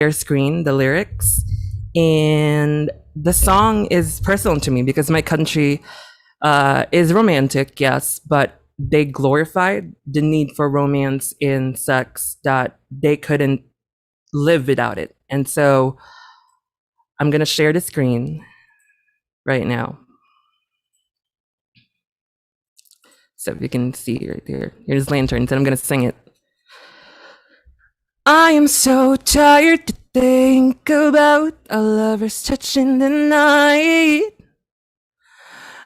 share screen the lyrics, and the song is personal to me because my country is romantic, yes, but they glorified the need for romance in sex that they couldn't live without it. And so I'm gonna share the screen right now. So if you can see right there, here's lanterns, and I'm gonna sing it. I am so tired to think about our lovers touching the night.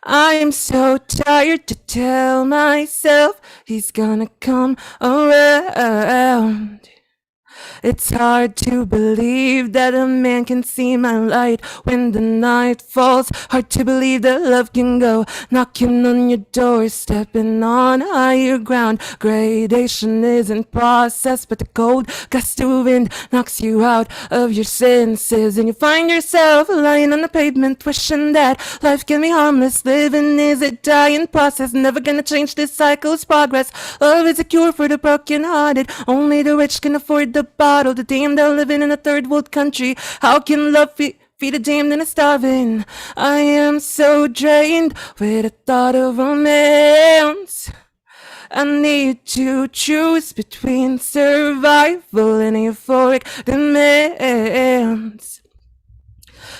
I am so tired to tell myself he's gonna come around. It's hard to believe that a man can see my light when the night falls. Hard to believe that love can go knocking on your door, stepping on higher ground. Gradation isn't processed, but the cold gust of wind knocks you out of your senses, and you find yourself lying on the pavement, wishing that life can be harmless. Living is a dying process, never gonna change this cycle's progress. Love is a cure for the broken-hearted. Only the rich can afford the bottle. The damned are living in a third world country. How can love feed the damned and the starving? I am so drained with the thought of romance. I need to choose between survival and euphoric demands.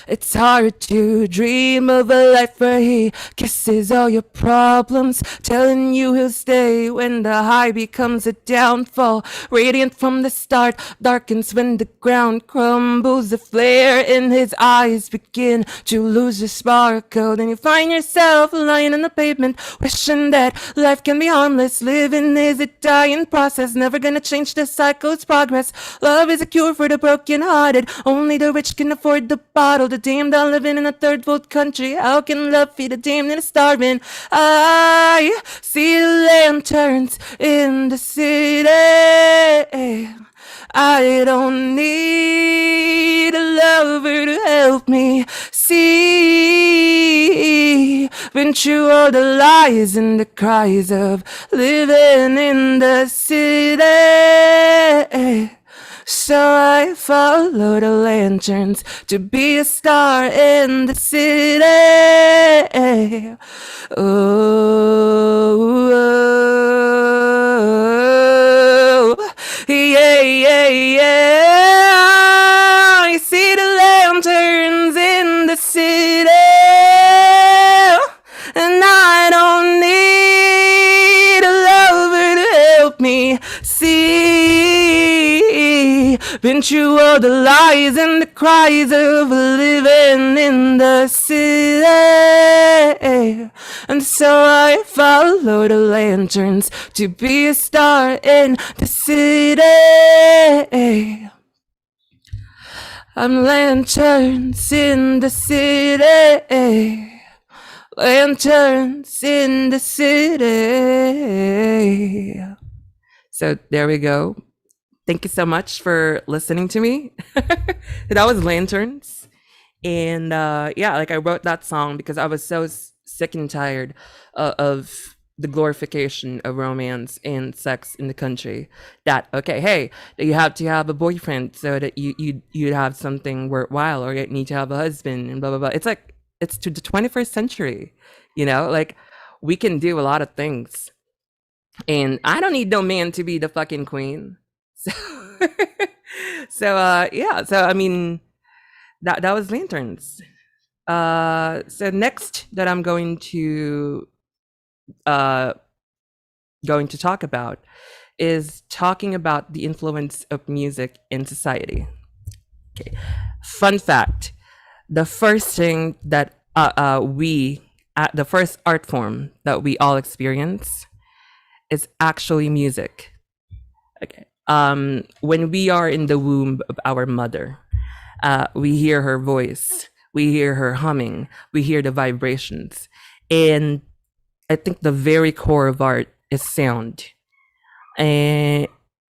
It's hard to dream of a life where he kisses all your problems, telling you he'll stay when the high becomes a downfall. Radiant from the start, darkens when the ground crumbles. The flare in his eyes begin to lose the sparkle. Then you find yourself lying on the pavement, wishing that life can be harmless. Living is a dying process, never gonna change the cycle's progress. Love is a cure for the broken-hearted. Only the rich can afford the bottle. The damned are living in a third world country. How can love feed the damned and the starving? I see lanterns in the city. I don't need a lover to help me see. Been through all the lies and the cries of living in the city. So I follow the lanterns to be a star in the city. Oh, yeah, yeah, yeah. I see the lanterns in the city, and I don't need a lover to help me see. Been through all the lies and the cries of living in the city, and so I follow the lanterns to be a star in the city. I'm lanterns in the city. Lanterns in the city. So there we go. Thank you so much for listening to me. That was Lanterns. And yeah, like I wrote that song because I was so sick and tired of the glorification of romance and sex in the country. That, okay, hey, you have to have a boyfriend so that you'd have something worthwhile, or you need to have a husband and blah, blah, blah. It's like, it's to the 21st century, you know? Like, we can do a lot of things. And I don't need no man to be the fucking queen. So, yeah. So I mean, that was Lanterns. So next that I'm going to talk about is talking about the influence of music in society. Okay. Fun fact: the first thing that the first art form that we all experience is actually music. Okay. When we are in the womb of our mother, we hear her voice, we hear her humming, we hear the vibrations. And I think the very core of art is sound. And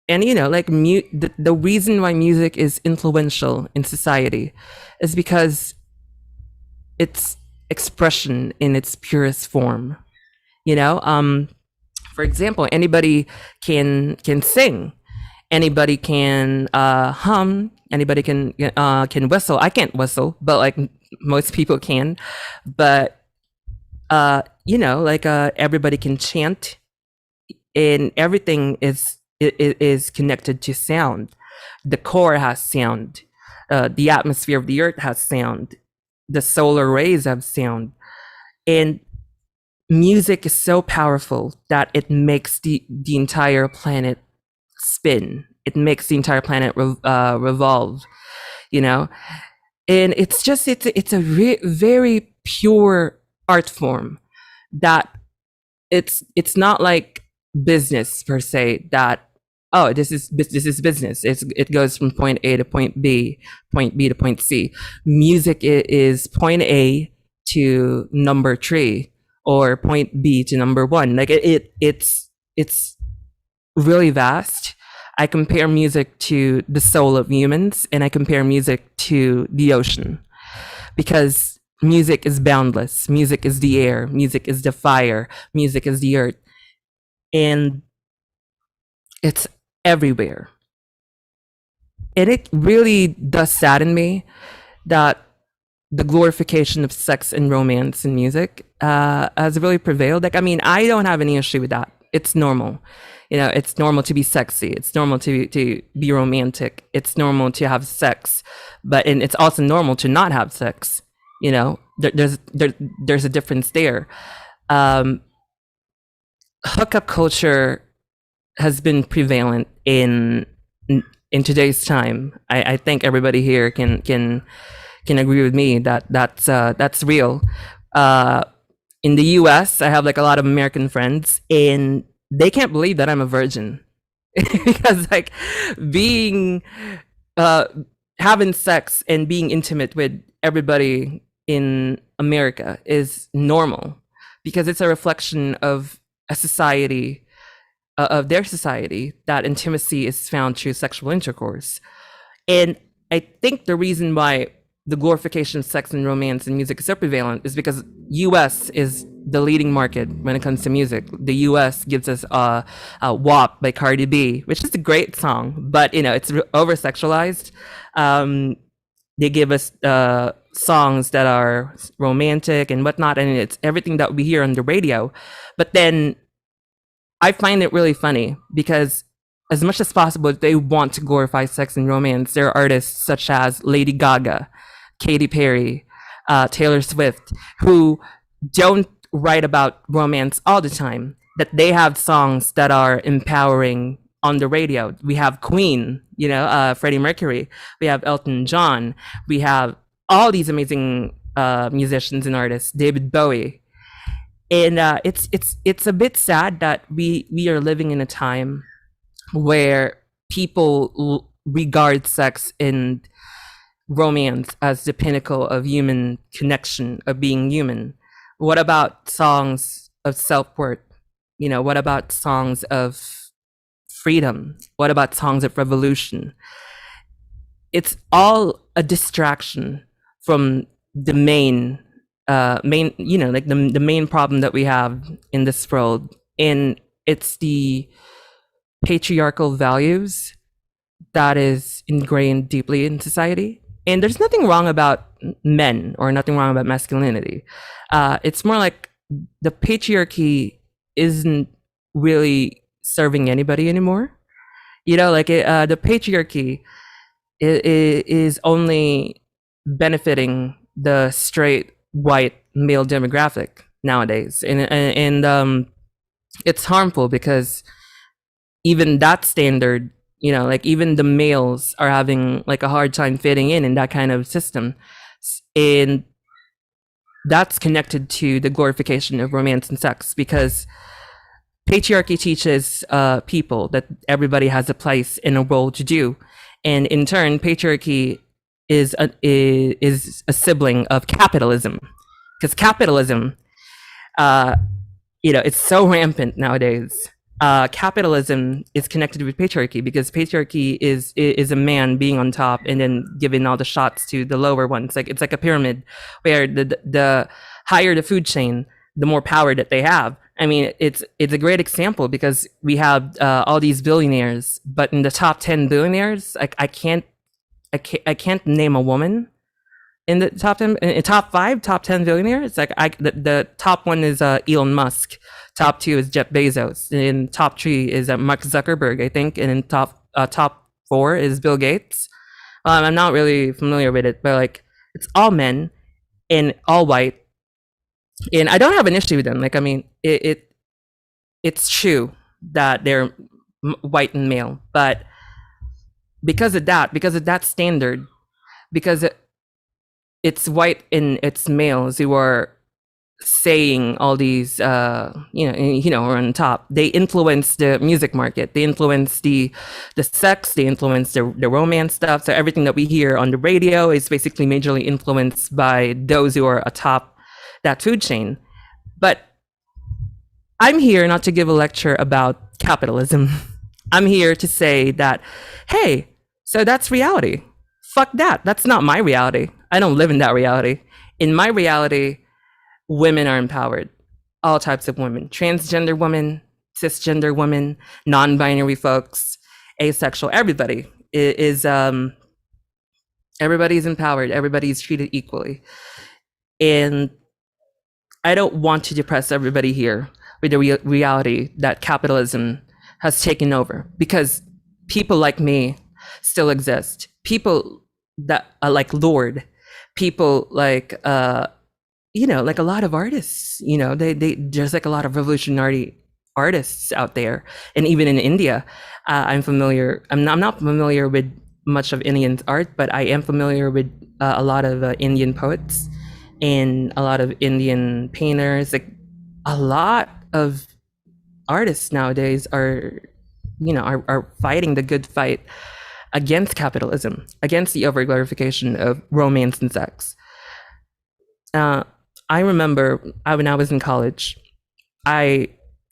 you know, like the reason why music is influential in society is because it's expression in its purest form. You know, for example, anybody can sing. Anybody can hum, Anybody can whistle. I can't whistle, but like most people can. But everybody can chant, and everything is connected to sound. The core has sound. The atmosphere of the earth has sound. The solar rays have sound, and music is so powerful that it makes the entire planet spin. It makes the entire planet revolve. You know, and it's a very pure art form that it's not like business per se, that oh, this is business. It goes from point A to point B, point B to point C. Music is point A to number 3, or point B to number 1. Like it's really vast. I compare music to the soul of humans, and I compare music to the ocean, because music is boundless. Music is the air. Music is the fire. Music is the earth. And it's everywhere. And it really does sadden me that the glorification of sex and romance in music has really prevailed. Like, I mean, I don't have any issue with that. It's normal. It's normal to be sexy. It's normal to be romantic. It's normal to have sex, and it's also normal to not have sex. There's a difference there. Hookup culture has been prevalent in today's time. I think everybody here can agree with me that that's real. In the U.S., I have like a lot of American friends, and they can't believe that I'm a virgin because like being having sex and being intimate with everybody in America is normal, because it's a reflection of a society, of their society, that intimacy is found through sexual intercourse. And I think the reason why the glorification of sex and romance in music is so prevalent is because US is the leading market when it comes to music. The US gives us WAP by Cardi B, which is a great song, but it's over sexualized. They give us songs that are romantic and whatnot, and it's everything that we hear on the radio. But then I find it really funny, because as much as possible, if they want to glorify sex and romance, there are artists such as Lady Gaga, Katy Perry, Taylor Swift, who don't write about romance all the time, that they have songs that are empowering on the radio. We have Queen, Freddie Mercury. We have Elton John. We have all these amazing musicians and artists, David Bowie. And it's a bit sad that we are living in a time where people regard sex and romance as the pinnacle of human connection, of being human. What about songs of self-worth? What about songs of freedom? What about songs of revolution? It's all a distraction from the main the main problem that we have in this world. And it's the patriarchal values that is ingrained deeply in society. And there's nothing wrong about men, or nothing wrong about masculinity. It's more like the patriarchy isn't really serving anybody anymore. The patriarchy is only benefiting the straight white male demographic nowadays, and it's harmful, because even that standard, even the males are having like a hard time fitting in that kind of system. And that's connected to the glorification of romance and sex, because patriarchy teaches people that everybody has a place and a role to do, and in turn, patriarchy is a sibling of capitalism, because capitalism, it's so rampant nowadays. Capitalism is connected with patriarchy, because patriarchy is a man being on top and then giving all the shots to the lower ones. It's like a pyramid, where the higher the food chain, the more power that they have. I mean, it's a great example, because we have all these billionaires, but in the top 10 billionaires, I can't I can't name a woman in the top 10, in top 5, top 10 billionaires. It's like the top one is Elon Musk, top 2 is Jeff Bezos, and top 3 is Mark Zuckerberg, I think, and in top 4 is Bill Gates. I'm not really familiar with it, but like it's all men and all white, and I don't have an issue with them. Like I mean, it's true that they're white and male, but because of that standard, because it's white and it's males who are saying all these are on top. They influence the music market, they influence the sex, they influence the romance stuff. So everything that we hear on the radio is basically majorly influenced by those who are atop that food chain. But I'm here not to give a lecture about capitalism. I'm here to say that, hey, so that's reality. Fuck that. That's not my reality. I don't live in that reality. In my reality, women are empowered. All types of women. Transgender women, cisgender women, non-binary folks, asexual, everybody is everybody's empowered. Everybody's treated equally. And I don't want to depress everybody here with the reality that capitalism has taken over, because people like me still exist. People that are like Lord, people like like a lot of artists. They there's like a lot of revolutionary artists out there, and even in India, I'm familiar. I'm not familiar with much of Indian art, but I am familiar with a lot of Indian poets and a lot of Indian painters. Like a lot of artists nowadays are fighting the good fight against capitalism, against the overglorification of romance and sex. I remember when I was in college, I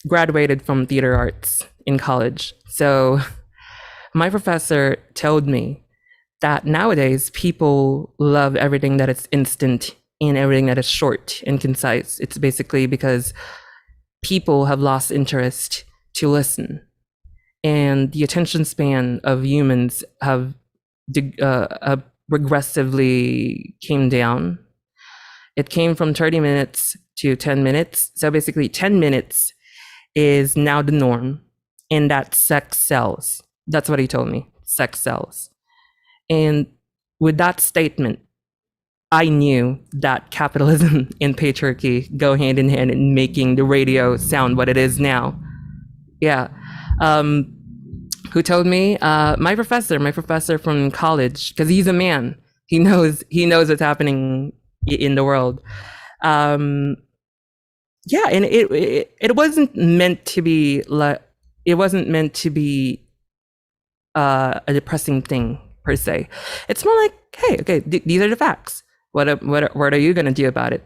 graduated from theater arts in college. So my professor told me that nowadays people love everything that is instant and everything that is short and concise. It's basically because people have lost interest to listen, and the attention span of humans have regressively came down. It came from 30 minutes to 10 minutes. So basically 10 minutes is now the norm, and that sex sells. That's what he told me. Sex sells. And with that statement, I knew that capitalism and patriarchy go hand in hand in making the radio sound what it is now. Yeah. Who told me? My professor from college, because he's a man. He knows what's happening in the world. And it wasn't meant to be like, it wasn't meant to be a depressing thing per se. It's more like, hey, okay, these are the facts. What are you gonna do about it?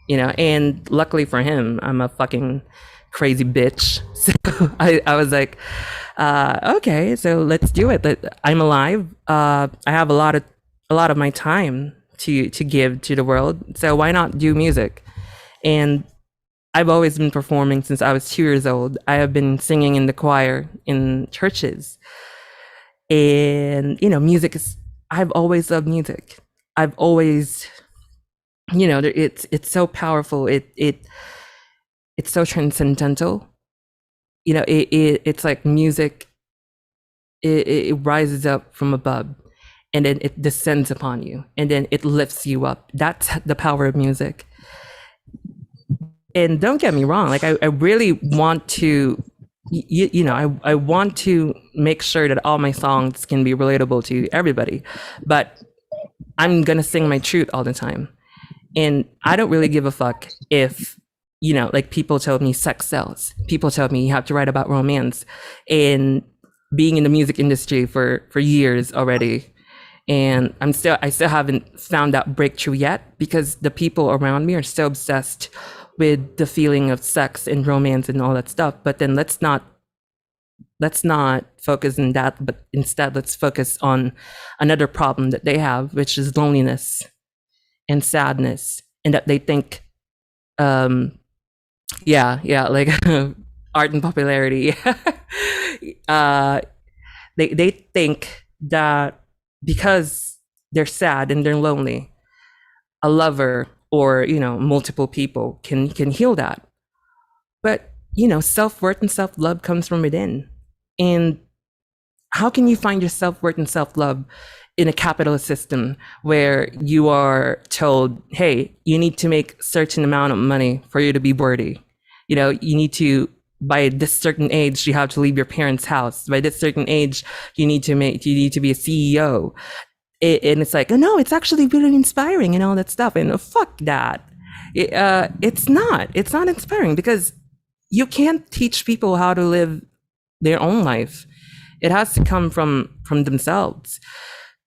And luckily for him, I'm a fucking crazy bitch. So I was like, okay, so let's do it. I'm alive. I have a lot of my time to give to the world. So why not do music? And I've always been performing since I was 2 years old. I have been singing in the choir in churches. And music is, I've always loved music. I've always, it's so powerful. It's so transcendental. It's like music. It rises up from above, and then it descends upon you, and then it lifts you up. That's the power of music. And don't get me wrong, like I really want to, I want to make sure that all my songs can be relatable to everybody, but I'm gonna sing my truth all the time. And I don't really give a fuck if, like people tell me sex sells. People tell me you have to write about romance. And being in the music industry for years already, and I still haven't found that breakthrough yet, because the people around me are so obsessed with the feeling of sex and romance and all that stuff. But then let's not focus on that, but instead let's focus on another problem that they have, which is loneliness and sadness, and that they think like art and popularity. They think that because they're sad and they're lonely, a lover or, multiple people can heal that. But, self-worth and self-love comes from within. And how can you find your self-worth and self-love in a capitalist system where you are told, hey, you need to make certain amount of money for you to be worthy? You need to, by this certain age, you have to leave your parents' house. By this certain age, you need to be a CEO. And it's like, oh, no, it's actually really inspiring and all that stuff. And fuck that. It's not inspiring, because you can't teach people how to live their own life. It has to come from themselves,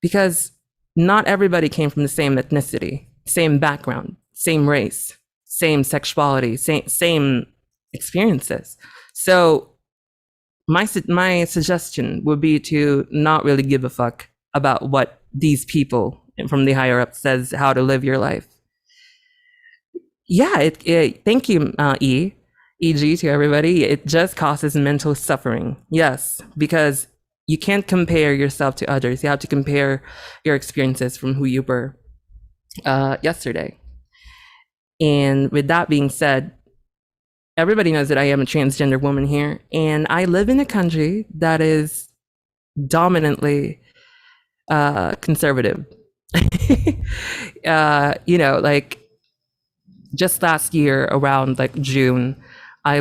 because not everybody came from the same ethnicity, same background, same race, same sexuality, same experiences. So my suggestion would be to not really give a fuck about what these people from the higher up says how to live your life. Yeah, thank you, EG, to everybody. It just causes mental suffering. Yes, because you can't compare yourself to others. You have to compare your experiences from who you were yesterday. And with that being said, everybody knows that I am a transgender woman here, and I live in a country that is dominantly conservative. Like just last year around like June, I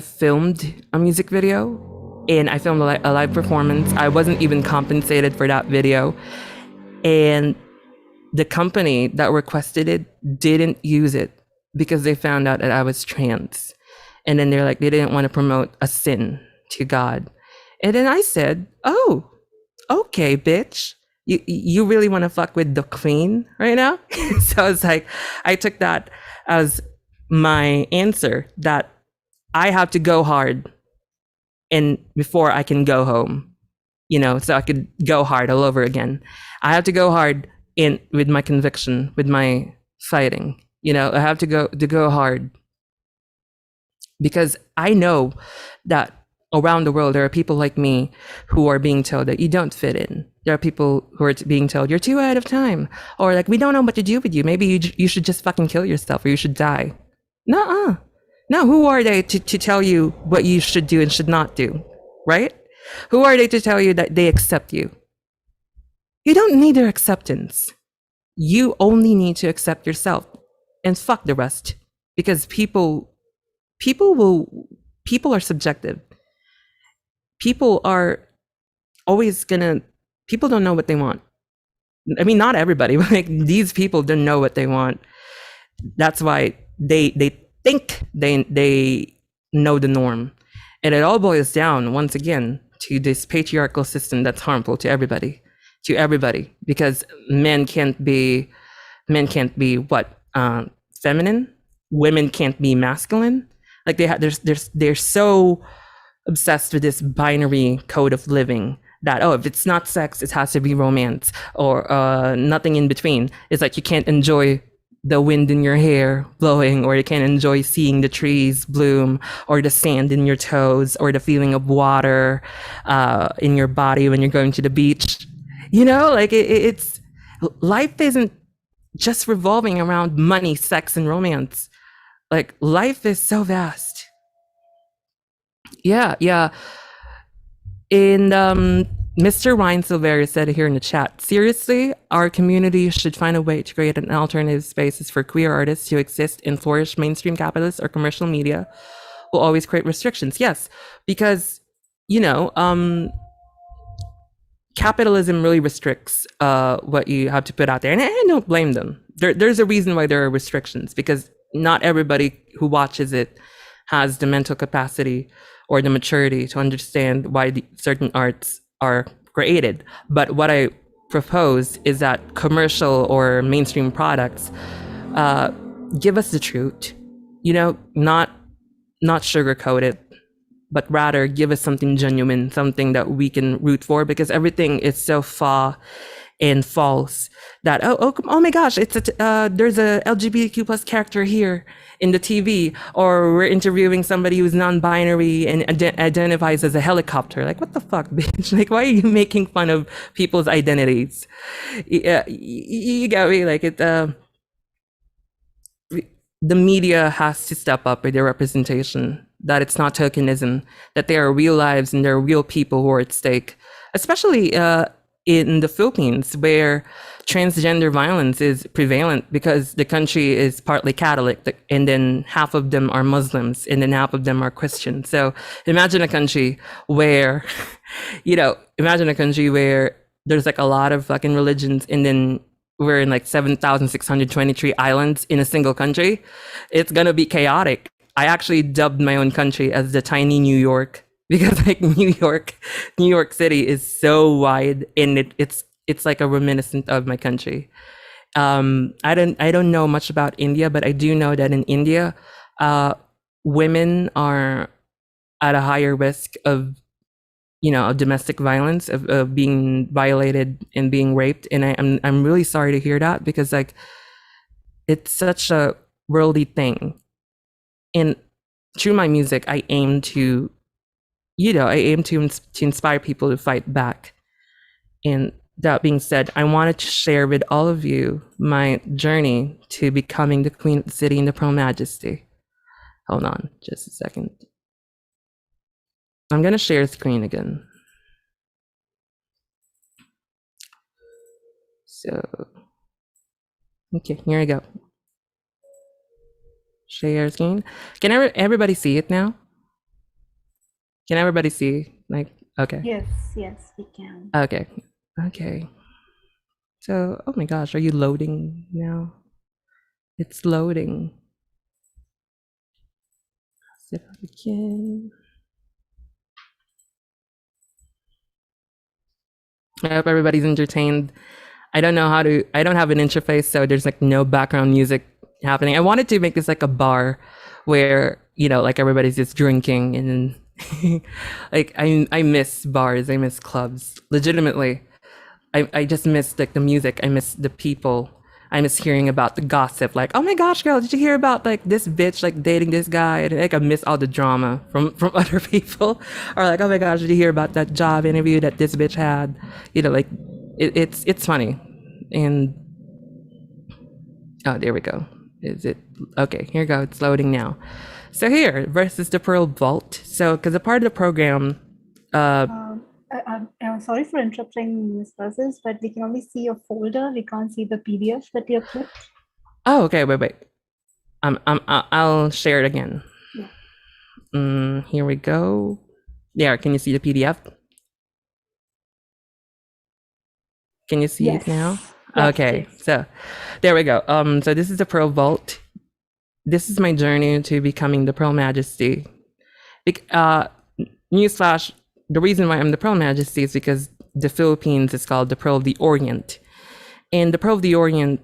filmed a music video, and I filmed a live performance. I wasn't even compensated for that video, and the company that requested it didn't use it because they found out that I was trans. And then they're like, they didn't want to promote a sin to God. And then I said, oh, okay, bitch. You really want to fuck with the queen right now? So I was like, I took that as my answer, that I have to go hard and before I can go home, so I could go hard all over again. I have to go hard with my conviction, with my fighting. I have to go hard, because I know that around the world there are people like me who are being told that you don't fit in. There are people who are being told you're too out of time, or like, we don't know what to do with you. Maybe you should just fucking kill yourself, or you should die. Nuh-uh. No, who are they to tell you what you should do and should not do, right? Who are they to tell you that they accept you? You don't need their acceptance. You only need to accept yourself, and fuck the rest, because people are subjective. People are always people don't know what they want. I mean, not everybody, but like these people don't know what they want. That's why they think they know the norm. And it all boils down, once again, to this patriarchal system that's harmful to everybody, because men can't be what? Feminine? Women can't be masculine? Like they're so obsessed with this binary code of living that, oh, if it's not sex, it has to be romance, or nothing in between. It's like you can't enjoy the wind in your hair blowing, or you can't enjoy seeing the trees bloom, or the sand in your toes, or the feeling of water in your body when you're going to the beach. Like it's life isn't just revolving around money, sex, and romance. Like life is so vast. Yeah. And Mr. Ryan Silveria said here in the chat, seriously, our community should find a way to create an alternative spaces for queer artists to exist and flourish. Mainstream capitalists or commercial media will always create restrictions. Yes, because, capitalism really restricts what you have to put out there. And I don't blame them. There's a reason why there are restrictions, because not everybody who watches it has the mental capacity or the maturity to understand why certain arts are created. But what I propose is that commercial or mainstream products give us the truth, not sugarcoat it, but rather give us something genuine, something that we can root for, because everything is so far and false that oh my gosh, there's a LGBTQ plus character here in the TV, or we're interviewing somebody who's non-binary and identifies as a helicopter. Like, what the fuck, bitch? Like, why are you making fun of people's identities? You got me. Like, the media has to step up with their representation, that it's not tokenism, that there are real lives and there are real people who are at stake, especially in the Philippines, where transgender violence is prevalent because the country is partly Catholic, and then half of them are Muslims, and then half of them are Christian. So imagine a country where, imagine a country where there's like a lot of fucking religions, and then we're in like 7,623 islands in a single country. It's gonna be chaotic. I actually dubbed my own country as the tiny New York, because like New York City is so wide, and it's like a reminiscent of my country. I don't know much about India, but I do know that in India, women are at a higher risk of domestic violence, of being violated and being raped. And I'm really sorry to hear that, because like it's such a worldly thing. And through my music, I aim to inspire people to fight back. And that being said, I wanted to share with all of you my journey to becoming the Queen of the City in the Pearl Majesty. Hold on just a second. I'm gonna share screen again. So, okay, here we go. Share screen. Can everybody see it now? Can everybody see? Like, okay. Yes, we can. Okay. So, oh my gosh, are you loading now? It's loading. See if I can. I hope everybody's entertained. I don't have an interface, so there's like no background music happening. I wanted to make this like a bar where, like everybody's just drinking, and then like I miss bars, I miss clubs. Legitimately. I just miss like the music, I miss the people. I miss hearing about the gossip, like, oh my gosh, girl, did you hear about like this bitch like dating this guy? And like I miss all the drama from other people. Or like, oh my gosh, did you hear about that job interview that this bitch had? Like it's funny. And oh, there we go. Is it okay? Here we go. It's loading now. So here versus the Pearl Vault. So because a part of the program, I'm sorry for interrupting, Ms. Buzzes, but we can only see your folder. We can't see the PDF that you clicked. Oh, okay. Wait. I'll share it again. Yeah. Here we go. There. Can you see the PDF? Can you see it now? Yes, okay. Yes. So there we go. So this is the Pearl Vault. This is my journey to becoming the Pearl Majesty. Newsflash. The reason why I'm the Pearl Majesty is because the Philippines is called the Pearl of the Orient. And the Pearl of the Orient,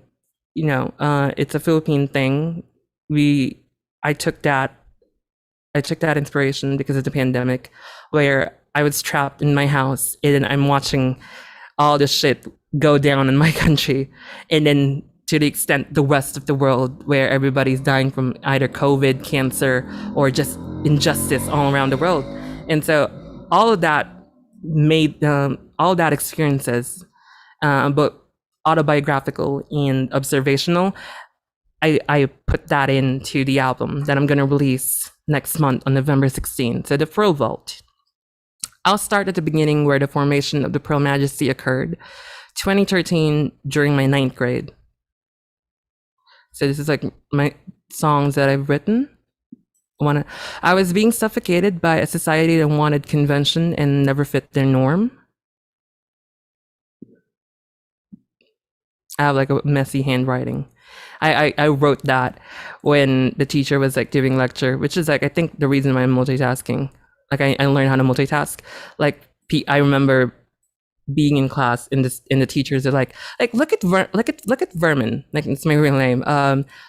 it's a Philippine thing. I took that inspiration because of the pandemic, where I was trapped in my house and I'm watching all the shit go down in my country. And then to the extent the rest of the world, where everybody's dying from either COVID, cancer, or just injustice all around the world. And so all of that made all that experiences, but autobiographical and observational. I put that into the album that I'm gonna release next month on November 16th. So the Pearl Vault. I'll start at the beginning, where the formation of the Pearl Majesty occurred, 2013, during my 9th grade. So this is like my songs that I've written. I was being suffocated by a society that wanted convention and never fit their norm. I have like a messy handwriting. I wrote that when the teacher was like giving lecture, which is like, I think the reason why I'm multitasking. Like I learned how to multitask. Like I remember being in class, and the teachers are like look at Vermin, like it's my real name.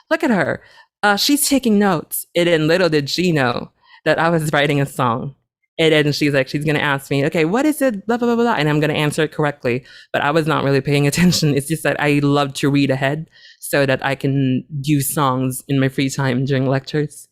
Look at her. She's taking notes. And then little did she know that I was writing a song. And then she's like, she's gonna ask me, okay, what is it? Blah blah blah blah, and I'm gonna answer it correctly. But I was not really paying attention. It's just that I love to read ahead so that I can do songs in my free time during lectures.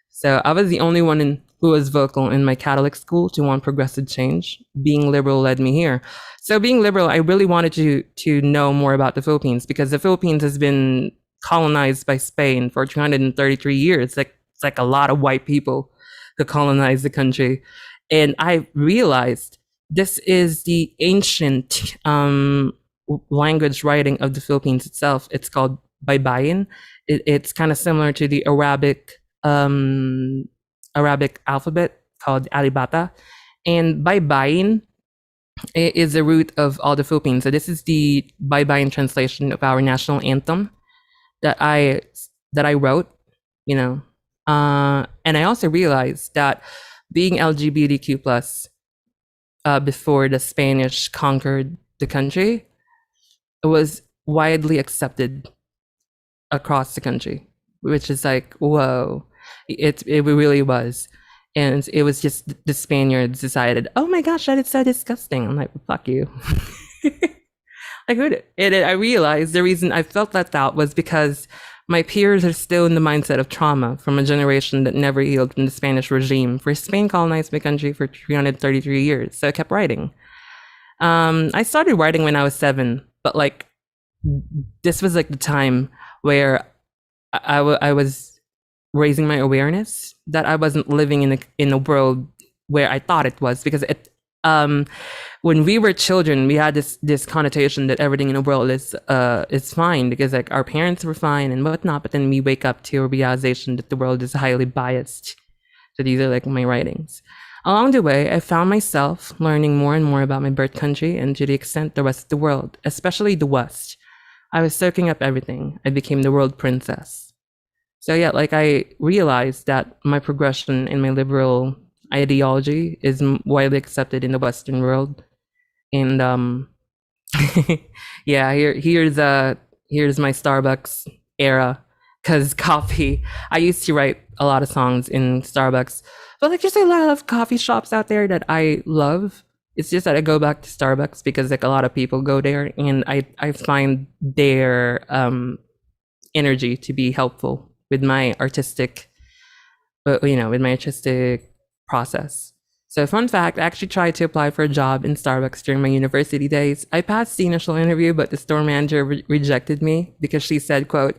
So I was the only one who was vocal in my Catholic school to want progressive change. Being liberal led me here. So being liberal, I really wanted to know more about the Philippines because the Philippines has been colonized by Spain for 233 years. It's like a lot of white people who colonized the country. And I realized this is the ancient language writing of the Philippines itself. It's called Baybayin. It's kind of similar to the Arabic alphabet called Alibata. And Baybayin is the root of all the Philippines. So this is the Baybayin translation of our national anthem that I wrote, you know. And I also realized that being LGBTQ plus before the Spanish conquered the country, it was widely accepted across the country, which is like, whoa, it really was. And it was just the Spaniards decided, oh my gosh, that is so disgusting. I'm like, fuck you. Like, I realized the reason I felt left out was because my peers are still in the mindset of trauma from a generation that never healed from the Spanish regime. For Spain colonized my country for 333 years, so I kept writing. I started writing when I was 7, but like, this was like the time where I was raising my awareness that I wasn't living in a world where I thought it was, because when we were children, we had this connotation that everything in the world is fine because like our parents were fine and whatnot. But then we wake up to a realization that the world is highly biased. So these are like my writings. Along the way, I found myself learning more and more about my birth country and to the extent the rest of the world, especially the West. I was soaking up everything. I became the world princess. So yeah, like I realized that my progression in my liberal ideology is widely accepted in the Western world. And yeah, here's my Starbucks era, because coffee. I used to write a lot of songs in Starbucks, but like there's a lot of coffee shops out there that I love. It's just that I go back to Starbucks because like a lot of people go there, and I find their energy to be helpful with my artistic, with my artistic process. So fun fact, I actually tried to apply for a job in Starbucks during my university days. I passed the initial interview, but the store manager rejected me because she said, quote,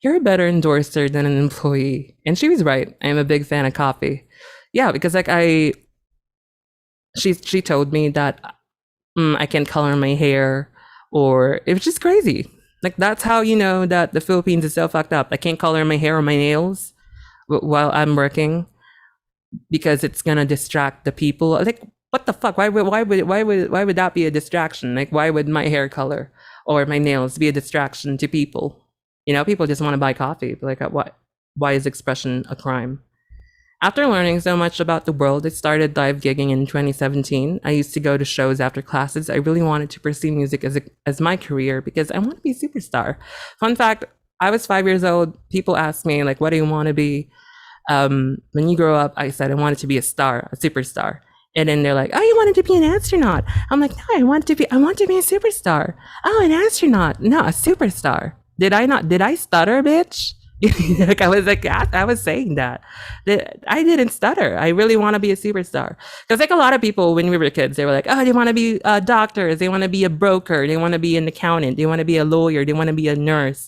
"You're a better endorser than an employee." And she was right. I am a big fan of coffee. Yeah, because like she told me that I can't color my hair, or it was just crazy. Like that's how you know that the Philippines is so fucked up. I can't color my hair or my nails while I'm working because it's gonna distract the people. Like what the fuck? Why would that be a distraction? Like why would my hair color or my nails be a distraction to people? You know, people just want to buy coffee. Like what? Why is expression a crime? After learning so much about the world, I started live gigging in 2017. I used to go to shows after classes. I really wanted to pursue music as my career because I want to be a superstar. Fun fact, I was 5 years old. People asked me, like, what do you want to be? When you grow up, I said I wanted to be a star, a superstar. And then they're like, oh, you wanted to be an astronaut. I'm like, no, I want to be a superstar. Oh, an astronaut. No, a superstar. Did I stutter, bitch? Like I was saying that I didn't stutter. I really want to be a superstar. Because like a lot of people when we were kids, they were like, oh, they want to be doctors, they want to be a broker, they want to be an accountant, they want to be a lawyer, they want to be a nurse,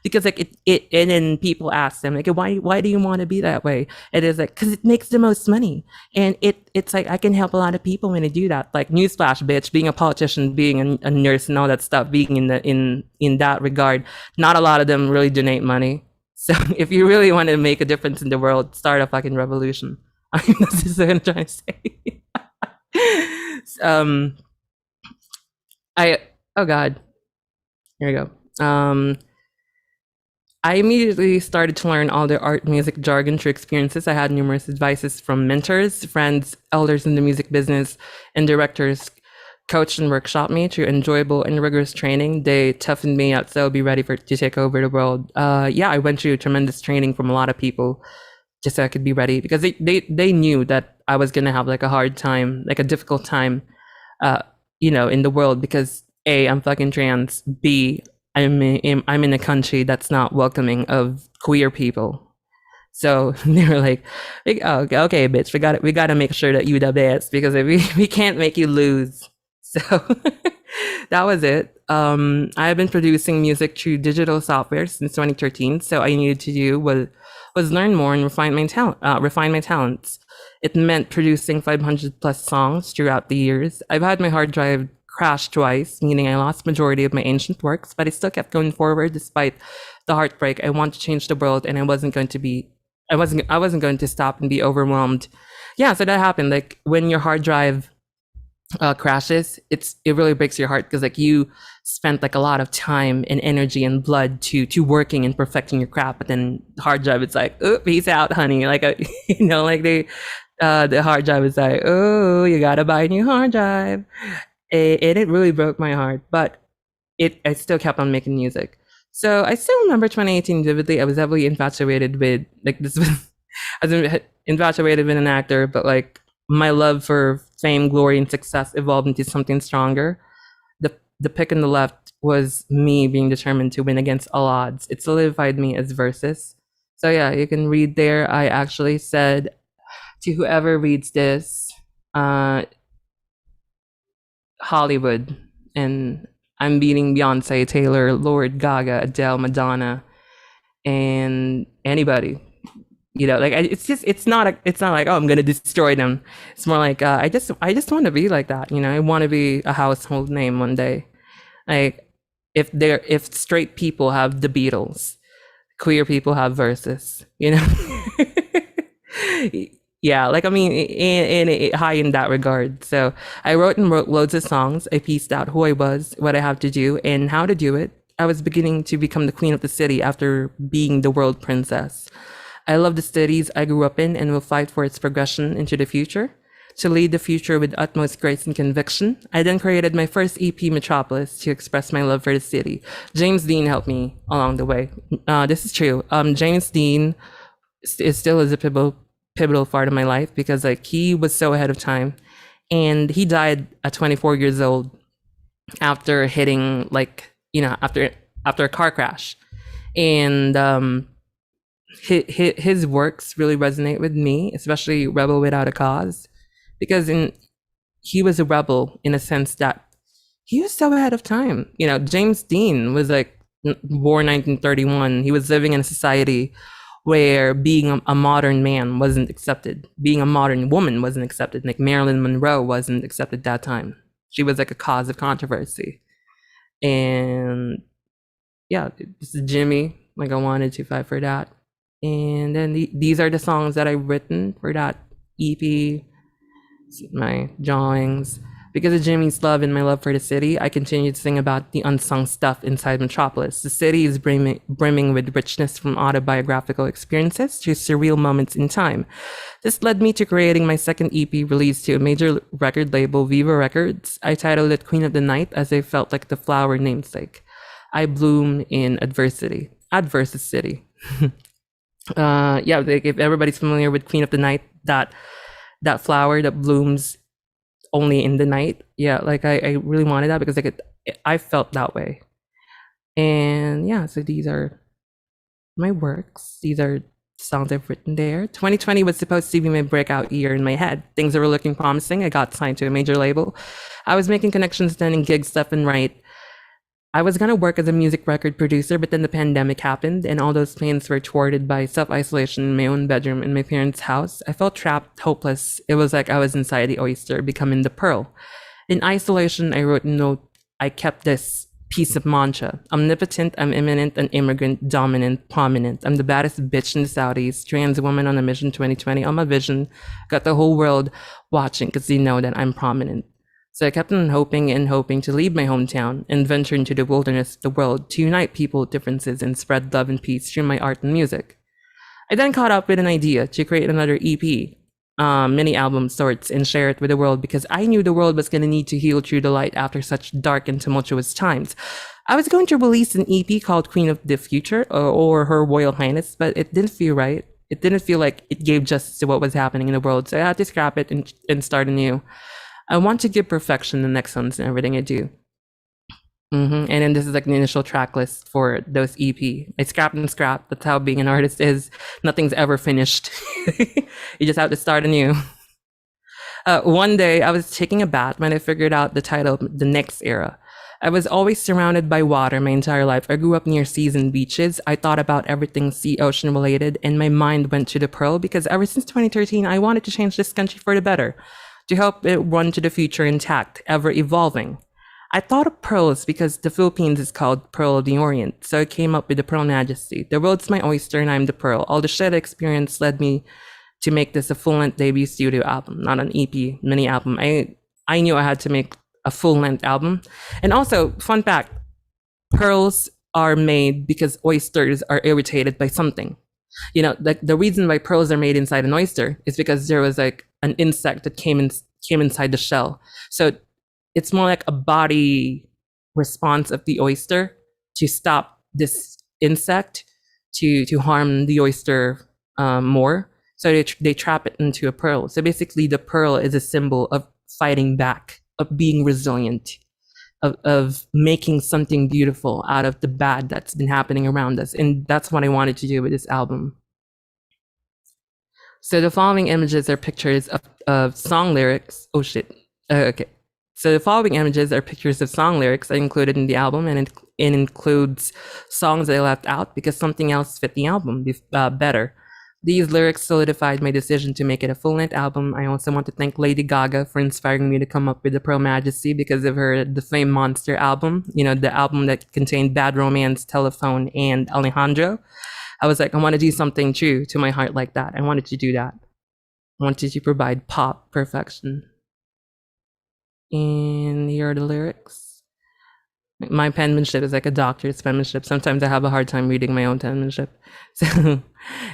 because like it and then people ask them like, why do you want to be that way? It is like, because it makes the most money, and it's like I can help a lot of people when I do that. Like newsflash, bitch, being a politician, being a nurse, and all that stuff, being in that regard, not a lot of them really donate money. So if you really want to make a difference in the world, start a fucking revolution. I mean, this is what I'm trying to say. Oh God, here we go. I immediately started to learn all the art, music, jargon, through experiences. I had numerous advices from mentors, friends, elders in the music business, and directors coached and workshopped me through enjoyable and rigorous training. They toughened me up so I'll be ready to take over the world. Yeah, I went through tremendous training from a lot of people just so I could be ready, because they knew that I was gonna have like a hard time, like a difficult time, uh, in the world because A, I'm fucking trans. B, I'm in a country that's not welcoming of queer people. So they were like, oh, okay, bitch, we got to make sure that you the best because if we can't make you lose. So that was it. I've been producing music through digital software since 2013. So I needed to do was learn more and refine my talents. It meant producing 500 plus songs throughout the years. I've had my hard drive crash twice, meaning I lost majority of my ancient works, but I still kept going forward despite the heartbreak. I want to change the world, and I wasn't going to stop and be overwhelmed. Yeah, so that happened. Like when your hard drive crashes, it really breaks your heart because like you spent like a lot of time and energy and blood to working and perfecting your craft, but then the hard drive it's like, oh, peace out, honey. Like like the hard drive is like, oh, you gotta buy a new hard drive, and it really broke my heart. But I still kept on making music. So I still remember 2018 vividly. I was heavily infatuated with like this was I was infatuated with an actor, but like my love for fame, glory, and success evolved into something stronger. The pick on the left was me being determined to win against all odds. It solidified me as Versus. So yeah, you can read there. I actually said to whoever reads this, Hollywood, and I'm beating Beyonce, Taylor, Lord, Gaga, Adele, Madonna, and anybody. Like it's not like, oh, I'm gonna destroy them. It's more like I just want to be like that. I want to be a household name one day. Like if straight people have the Beatles, queer people have Versus. Yeah, like I mean, in high in that regard. So I wrote loads of songs. I pieced out who I was, what I have to do, and how to do it. I was beginning to become the queen of the city after being the world princess. I love the cities I grew up in and will fight for its progression into the future. To lead the future with utmost grace and conviction, I then created my first EP, Metropolis, to express my love for the city. James Dean helped me along the way. This is true. James Dean still is a pivotal part of my life because like he was so ahead of time, and he died at 24 years old after hitting after a car crash, and his works really resonate with me, especially Rebel Without a Cause, because he was a rebel in a sense that he was so ahead of time. James Dean was like born 1931. He was living in a society where being a modern man wasn't accepted. Being a modern woman wasn't accepted. Like Marilyn Monroe wasn't accepted at that time. She was like a cause of controversy. And yeah, this is Jimmy. Like I wanted to fight for that. And then these are the songs that I've written for that EP, my drawings. Because of Jimmy's love and my love for the city, I continue to sing about the unsung stuff inside Metropolis. The city is brimming with richness from autobiographical experiences to surreal moments in time. This led me to creating my second EP released to a major record label, Viva Records. I titled it Queen of the Night as I felt like the flower namesake. I bloom in adversity. Adversus City. Yeah, like if everybody's familiar with Queen of the Night, that flower that blooms only in the night. Yeah, like I really wanted that because like I felt that way. And yeah, so these are my works. These are songs I've written there. 2020 was supposed to be my breakout year in my head. Things were looking promising. I got signed to a major label. I was making connections then and gigs left and right. I was gonna work as a music record producer, but then the pandemic happened and all those plans were thwarted by self-isolation in my own bedroom in my parents' house. I felt trapped, hopeless. It was like I was inside the oyster, becoming the pearl. In isolation, I wrote a note. I kept this piece of mantra. Omnipotent, I'm imminent, an immigrant, dominant, prominent. I'm the baddest bitch in the Saudis, trans woman on a mission 2020 on my vision. Got the whole world watching because they know that I'm prominent. So I kept on hoping and hoping to leave my hometown and venture into the wilderness of the world to unite people with differences and spread love and peace through my art and music. I then caught up with an idea to create another EP, mini album sorts, and share it with the world because I knew the world was going to need to heal through the light after such dark and tumultuous times. I was going to release an EP called Queen of the Future or Her Royal Highness, but it didn't feel right. It didn't feel like it gave justice to what was happening in the world. So I had to scrap it and start anew. I want to give perfection the next ones in everything I do. And then this is like the initial track list for those EP. I scrap and scrap. That's how being an artist is. Nothing's ever finished. You just have to start anew. One day I was taking a bath when I figured out the title, The Next Era. I was always surrounded by water my entire life. I grew up near seas and beaches. I thought about everything sea ocean related, and my mind went to the pearl because ever since 2013, I wanted to change this country for the better, to help it run to the future intact, ever evolving. I thought of pearls because the Philippines is called Pearl of the Orient, so I came up with the Pearl Majesty. The world's my oyster and I'm the pearl. All the shit experience led me to make this a full-length debut studio album, not an EP, mini album. I knew I had to make a full-length album. And also, fun fact, pearls are made because oysters are irritated by something. You know, the reason why pearls are made inside an oyster is because there was like an insect that came inside the shell. So it's more like a body response of the oyster to stop this insect to harm the oyster more. So they trap it into a pearl. So basically the pearl is a symbol of fighting back, of being resilient, of making something beautiful out of the bad that's been happening around us. And that's what I wanted to do with this album. So the following images are pictures of song lyrics. Oh shit. Okay. So the following images are pictures of song lyrics I included in the album, and it includes songs that I left out because something else fit the album better. These lyrics solidified my decision to make it a full-length album. I also want to thank Lady Gaga for inspiring me to come up with the Pearl Majesty because of her The Flame Monster album, you know, the album that contained Bad Romance, Telephone, and Alejandro. I was like, I want to do something true to my heart like that. I wanted to do that. I wanted to provide pop perfection. And here are the lyrics. My penmanship is like a doctor's penmanship. Sometimes I have a hard time reading my own penmanship. So,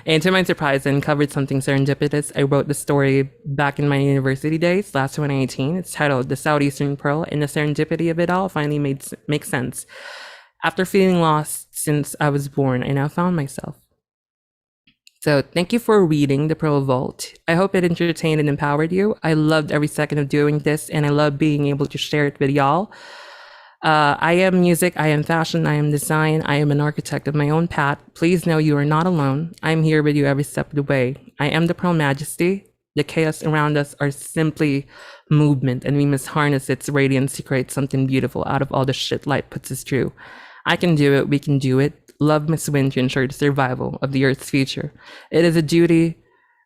and to my surprise, I uncovered something serendipitous. I wrote the story back in my university days, last 2018. It's titled The Southeastern Pearl, and the serendipity of it all finally makes sense. After feeling lost since I was born, I now found myself. So thank you for reading The Pearl Vault. I hope it entertained and empowered you. I loved every second of doing this, and I love being able to share it with y'all. I am music, I am fashion, I am design, I am an architect of my own path. Please know you are not alone. I'm here with you every step of the way. I am the Pearl Majesty. The chaos around us are simply movement, and we must harness its radiance to create something beautiful out of all the shit light puts us through. I can do it, we can do it. Love must win to ensure the survival of the Earth's future. It is a duty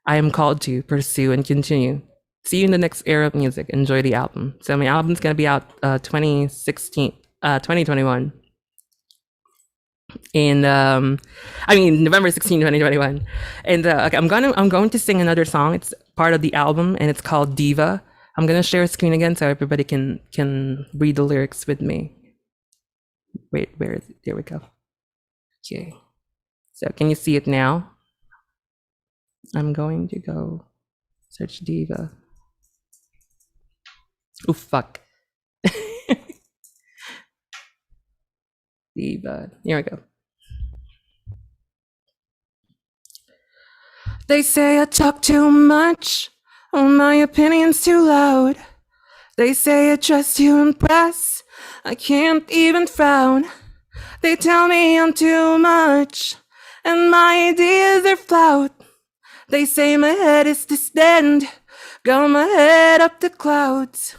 I am called to pursue and continue. See you in the next era of music. Enjoy the album. So my album's going to be out 2021. And November 16, 2021. And okay, I'm going to sing another song. It's part of the album, and it's called Diva. I'm going to share a screen again so everybody can read the lyrics with me. Wait, where is it? There we go. Okay. So can you see it now? I'm going to go search Diva. Oh, fuck. Diva. Here we go. They say I talk too much. Oh, my opinion's too loud. They say I dress to impress. I can't even frown. They tell me I'm too much, and my ideas are flout. They say my head is to stand, got my head up the clouds.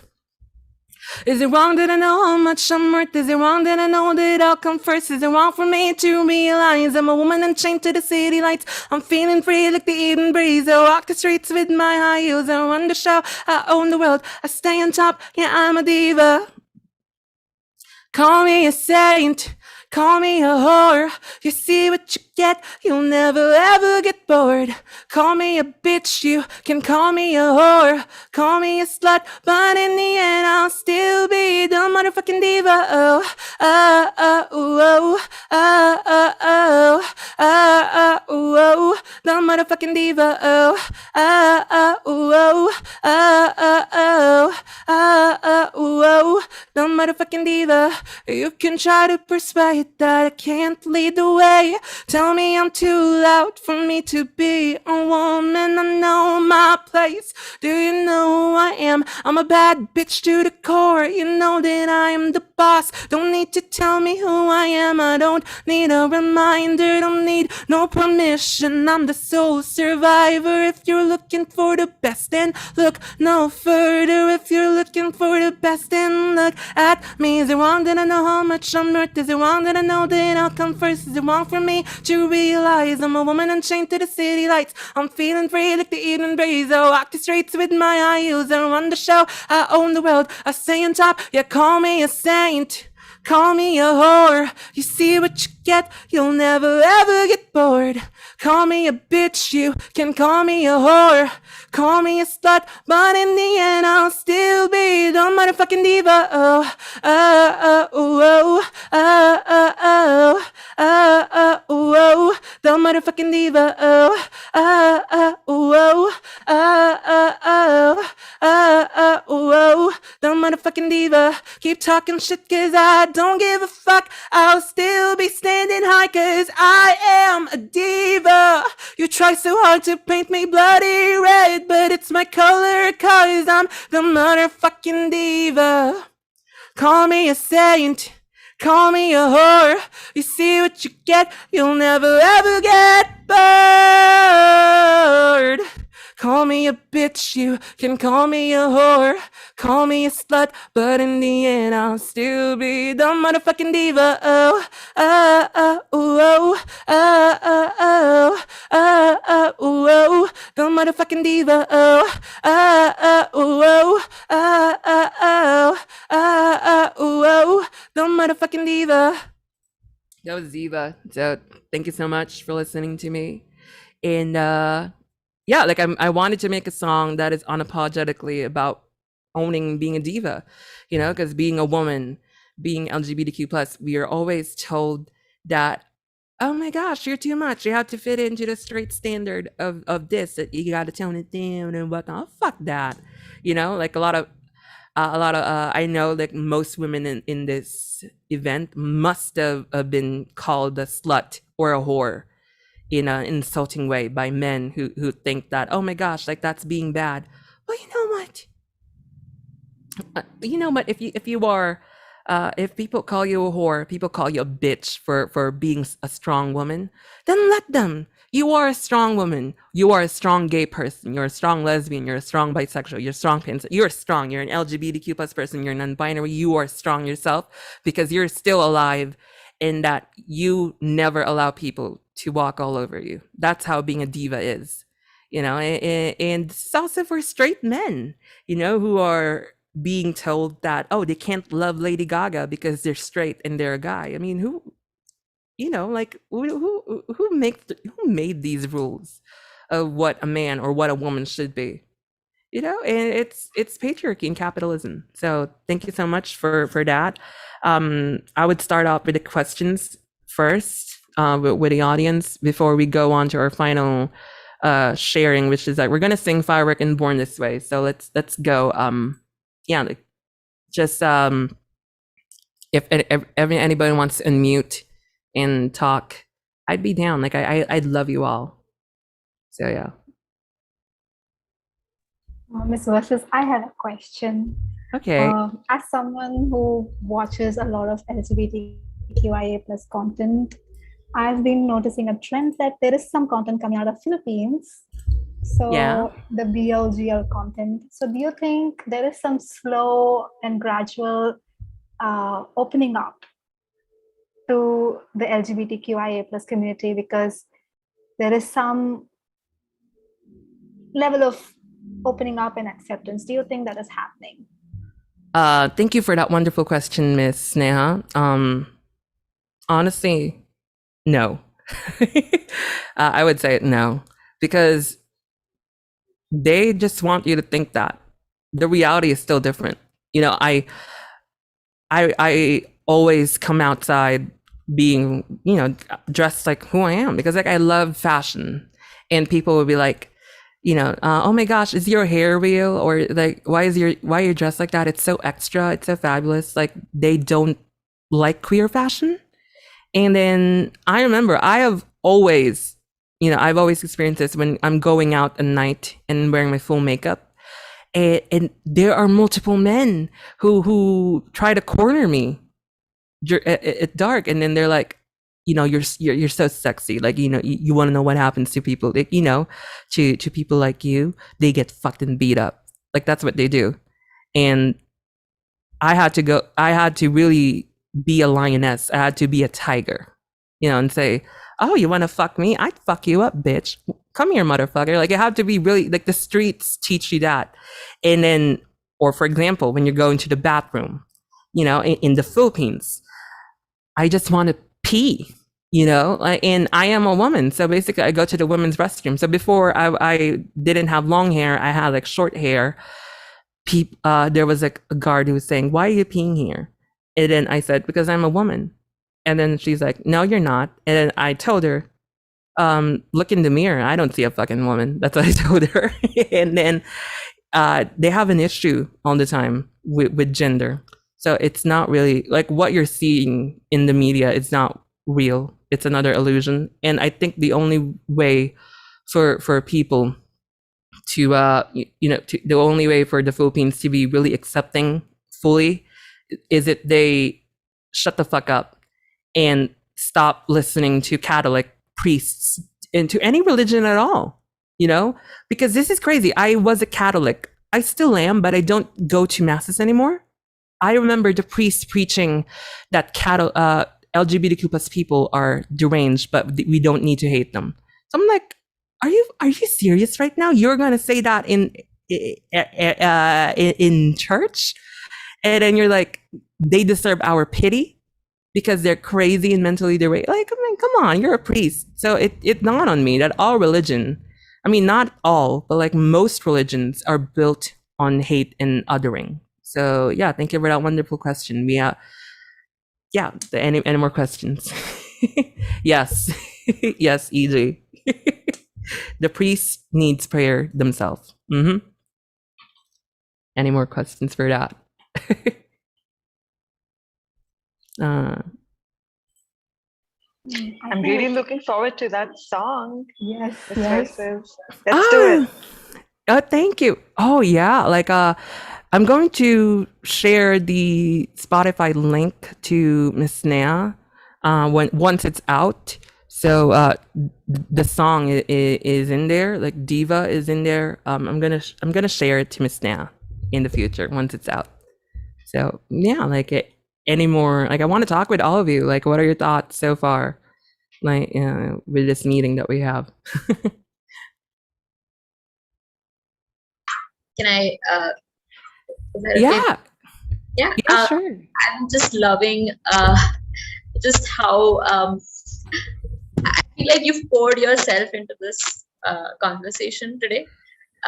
Is it wrong that I know how much I'm worth? Is it wrong that I know that I'll come first? Is it wrong for me to realize I'm a woman unchained to the city lights? I'm feeling free like the evening breeze. I walk the streets with my high heels. I run the show, I own the world. I stay on top, yeah, I'm a diva. Call me a saint, call me a whore. You see what you get, you'll never ever get bored. Call me a bitch, you can call me a whore. Call me a slut, but in the end I'll still be the motherfucking diva. Oh, oh, oh, oh, oh, oh, oh, oh, oh, oh, the motherfucking diva. Oh, oh, oh, oh, oh, oh, oh, oh, oh, the motherfucking diva. You can try to persuade that I can't lead the way. Tell tell me I'm too loud for me to be a woman. I know my place. Do you know who I am? I'm a bad bitch to the core. You know that I am the boss. Don't need to tell me who I am. I don't need a reminder. Don't need no permission. I'm the sole survivor. If you're looking for the best, then look no further. If you're looking for the best, then look at me. Is it wrong that I know how much I'm worth? Is it wrong that I know that I'll come first? Is it wrong for me to realize I'm a woman unchained to the city lights? I'm feeling free like the evening breeze. I walk the streets with my high heels. I run the show. I own the world. I stay on top. Yeah, call me a saint. Call me a whore. You see what you get. You'll never ever get bored. Call me a bitch. You can call me a whore. Call me a slut. But in the end, I'll still be the motherfucking diva. Oh, oh, oh, oh, oh, oh, oh, oh, the motherfucking diva. Oh, oh, oh, oh, oh, oh, oh, the motherfucking diva. Keep talking shit cause I don't give a fuck. I'll still be standing high cause I am a diva. You try so hard to paint me bloody red, but it's my color cause I'm the motherfucking diva. Call me a saint, call me a whore. You see what you get, you'll never ever get bored. Call me a bitch, you can call me a whore. Call me a slut, but in the end I'll still be the motherfucking diva. Oh, oh, oh, oh, oh, oh, oh, oh, oh, oh, the motherfucking diva. Oh, oh, oh, oh, oh, oh, oh, oh, oh, the motherfucking diva. That was Diva. So thank you so much for listening to me. And yeah, like I wanted to make a song that is unapologetically about owning being a diva, you know, because being a woman, being LGBTQ plus, we are always told that, oh my gosh, you're too much. You have to fit into the straight standard of this, that you got to tone it down and whatnot. Oh, fuck that, you know. Like a lot of I know like most women in this event must have been called a slut or a whore in an insulting way by men who think that, oh my gosh, like that's being bad. Well, you know what? If you are, if people call you a whore, people call you a bitch for being a strong woman, then let them. You are a strong woman. You are a strong gay person. You're a strong lesbian. You're a strong bisexual. You're a strong trans. You're strong. You're an LGBTQ plus person. You're non-binary. You are strong yourself because you're still alive, in that you never allow people to walk all over you. That's how being a diva is, you know. And it's also for straight men, you know, who are being told that, oh, they can't love Lady Gaga because they're straight and they're a guy. I mean, who, you know, like who made these rules of what a man or what a woman should be, you know? And it's patriarchy and capitalism. So thank you so much for that. I would start off with the questions first, with the audience before we go on to our final sharing, which is that we're gonna sing Firework and Born This Way. So let's go. Yeah, like, just if anybody wants to unmute and talk, I'd be down. Like I'd love you all. So yeah. Miss Versus, I had a question. Okay. As someone who watches a lot of LGBTQIA plus content, I've been noticing a trend that there is some content coming out of Philippines. So Yeah. the BLGL content. So do you think there is some slow and gradual opening up to the LGBTQIA plus community, because there is some level of opening up and acceptance? Do you think that is happening? Thank you for that wonderful question, Miss Sneha. Honestly, no. I would say no, because they just want you to think that. The reality is still different. You know, I always come outside being, you know, dressed like who I am, because like I love fashion, and people would be like, you know, oh my gosh, is your hair real? Or like, why are you dressed like that? It's so extra. It's so fabulous. Like they don't like queer fashion. And then I remember I have always, I've always experienced this when I'm going out at night and wearing my full makeup, and there are multiple men who try to corner me at dark, and then they're like, you're so sexy, like, you want to know what happens to people, like, to people like you, they get fucking beat up, like that's what they do. And I had to really be a lioness. I had to be a tiger, and say, oh, you want to fuck me? I'd fuck you up, bitch. Come here, motherfucker. Like, it had to be really, like, the streets teach you that. And then, or for example, when you're going to the bathroom, in the Philippines, I just want to pee, and I am a woman. So basically I go to the women's restroom. So before I didn't have long hair, I had like short hair. There was like a guard who was saying, why are you peeing here? And then I said, because I'm a woman. And then she's like, no, you're not. And then I told her, look in the mirror. I don't see a fucking woman. That's what I told her. And then they have an issue all the time with gender. So it's not really like what you're seeing in the media. It's not real. It's another illusion. And I think the only way for people to the only way for the Philippines to be really accepting fully is that they shut the fuck up and stop listening to Catholic priests and to any religion at all, because this is crazy. I was a Catholic. I still am, but I don't go to masses anymore. I remember the priest preaching that LGBTQ plus people are deranged, but we don't need to hate them. So I'm like, are you serious right now? You're going to say that in church? And then you're like, they deserve our pity because they're crazy and mentally deranged. Like, I mean, come on, you're a priest. So it dawned on me that all religion, I mean, not all, but like most religions are built on hate and othering. So yeah, thank you for that wonderful question. Any more questions? Yes. Yes, EJ. The priest needs prayer themselves. Any more questions for that? I'm really looking forward to that song. Yes, Let's do it. Oh, thank you. Oh yeah, like I'm going to share the Spotify link to Miss Nea once it's out. So the song is in there, like Diva is in there. I'm gonna share it to Miss Nea in the future once it's out. So yeah, like any more, like I want to talk with all of you. Like, what are your thoughts so far, like with this meeting that we have? Can I? Is that Yeah. okay? Yeah. Sure. I'm just loving just how I feel like you've poured yourself into this conversation today.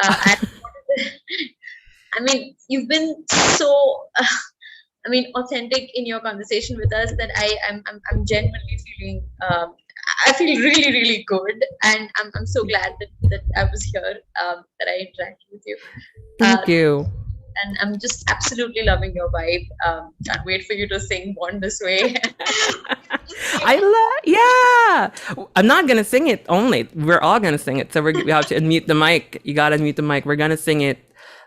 And I mean, you've been so, authentic in your conversation with us that I'm genuinely feeling. I feel really, really good, and I'm so glad that I was here, that I interacted with you. Thank you. And I'm just absolutely loving your vibe. Can't wait for you to sing Born This Way. Yeah. I'm not going to sing it only. We're all going to sing it. So we have to unmute the mic. You got to unmute the mic. We're going to sing it.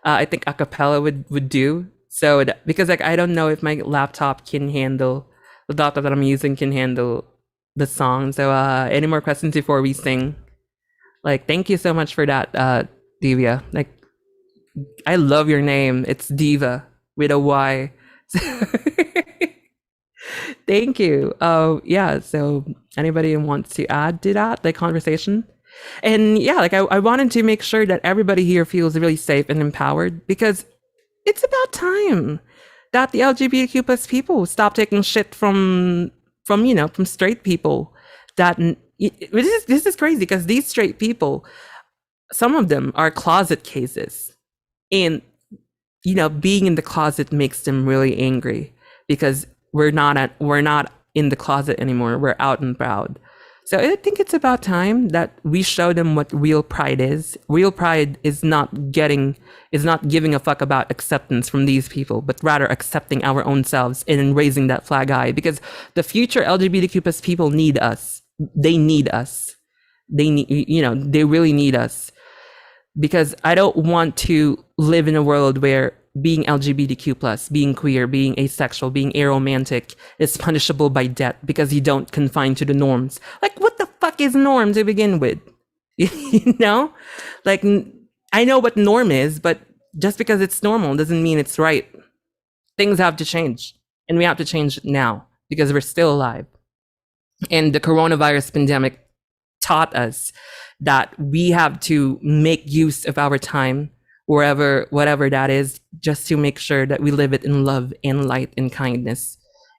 I think a cappella would do. So because like I don't know if my laptop can handle, the laptop that I'm using can handle the song. So any more questions before we sing? Like, thank you so much for that, Divya. Like, I love your name. It's Diva with a Y. Thank you. Yeah, so anybody wants to add to that, the conversation? And yeah, like I wanted to make sure that everybody here feels really safe and empowered, because it's about time that the LGBTQ plus people stop taking shit from straight people. That this is crazy, because these straight people, some of them are closet cases. And, being in the closet makes them really angry, because we're not in the closet anymore. We're out and proud. So I think it's about time that we show them what real pride is. Real pride is not giving a fuck about acceptance from these people, but rather accepting our own selves and raising that flag high, because the future LGBTQ plus people need us. they need us. They need, they really need us, because I don't want to live in a world where being LGBTQ plus, being queer, being asexual, being aromantic is punishable by death because you don't confine to the norms. Like, what the fuck is norm to begin with? You know, like, I know what norm is, but just because it's normal doesn't mean it's right. Things have to change, and we have to change now because we're still alive. And the coronavirus pandemic taught us that we have to make use of our time, whatever that is, just to make sure that we live it in love and light and kindness,